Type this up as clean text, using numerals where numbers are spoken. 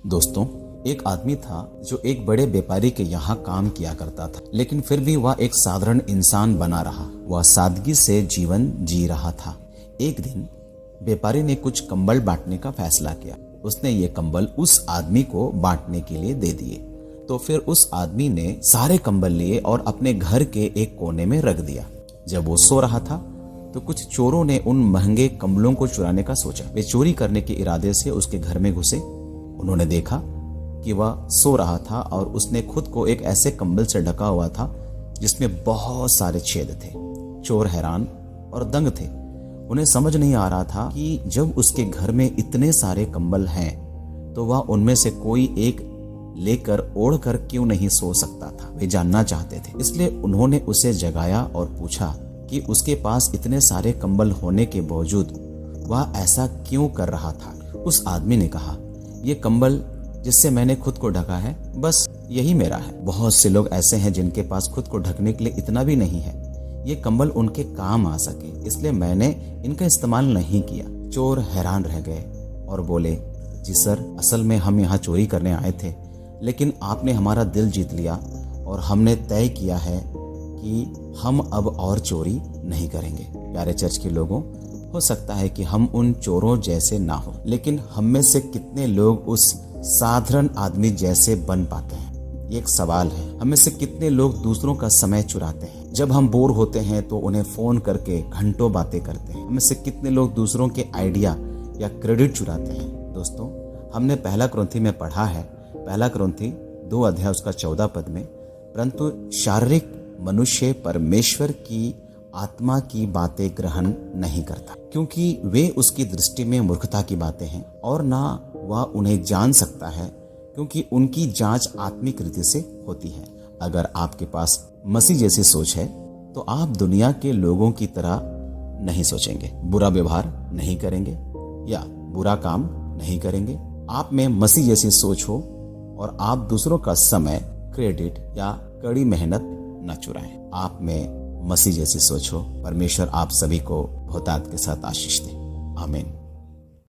दोस्तों, एक आदमी था जो एक बड़े व्यापारी के यहाँ काम किया करता था, लेकिन फिर भी वह एक साधारण इंसान बना रहा। वह सादगी से जीवन जी रहा था। एक दिन व्यापारी ने कुछ कंबल बांटने का फैसला किया। उसने ये कंबल उस आदमी को बांटने के लिए दे दिए। तो फिर उस आदमी ने सारे कंबल लिए और अपने घर के एक कोने में रख दिया। जब वो सो रहा था तो कुछ चोरों ने उन महंगे कंबलों को चुराने का सोचा। वे चोरी करने के इरादे से उसके घर में घुसे। उन्होंने देखा कि वह सो रहा था और उसने खुद को एक ऐसे कंबल से ढका हुआ था जिसमें बहुत सारे छेद थे। चोर हैरान और दंग थे। उन्हें समझ नहीं आ रहा था कि जब उसके घर में इतने सारे कंबल हैं तो वह उनमें से कोई एक लेकर ओढ़कर क्यों नहीं सो सकता था। वे जानना चाहते थे, इसलिए उन्होंने उसे जगाया और पूछा कि उसके पास इतने सारे कंबल होने के बावजूद वह ऐसा क्यों कर रहा था। उस आदमी ने कहा, ये कंबल जिससे मैंने खुद को ढका है, बस यही मेरा है। बहुत से लोग ऐसे हैं जिनके पास खुद को ढकने के लिए इतना भी नहीं है। ये कंबल उनके काम आ सके, इसलिए मैंने इनका इस्तेमाल नहीं किया। चोर हैरान रह गए और बोले, जी सर, असल में हम यहाँ चोरी करने आए थे, लेकिन आपने हमारा दिल जीत लिया और हमने तय किया है कि हम अब और चोरी नहीं करेंगे। प्यारे चर्च के लोगों, हो सकता है कि हम उन चोरों जैसे ना हो, लेकिन हम में से कितने लोग उस साधारण आदमी जैसे बन पाते हैं? ये एक सवाल है। हम में से कितने लोग दूसरों का समय चुराते हैं? जब हम बोर होते हैं तो उन्हें फोन करके घंटों बातें करते हैं। हम में से कितने लोग दूसरों के आइडिया या क्रेडिट चुराते हैं? दोस्तों, हमने पहला कुरिन्थी में पढ़ा है, पहला कुरिन्थी 2 अध्याय उसका 14 पद में, परंतु शारीरिक मनुष्य परमेश्वर की आत्मा की बातें ग्रहण नहीं करता, क्योंकि वे उसकी दृष्टि में मूर्खता की बातें हैं और ना वह उन्हें जान सकता है, क्योंकि उनकी जांच आत्मिक रीति से होती है। अगर आपके पास मसीह जैसी सोच है तो आप दुनिया के लोगों की तरह नहीं सोचेंगे, बुरा व्यवहार नहीं करेंगे या बुरा काम नहीं करेंगे। आप में मसीह जैसी सोच हो और आप दूसरों का समय, क्रेडिट या कड़ी मेहनत न चुराएं। आप में मसीह जैसी सोच हो। परमेश्वर आप सभी को बहुतायत के साथ आशीष दे। आमीन।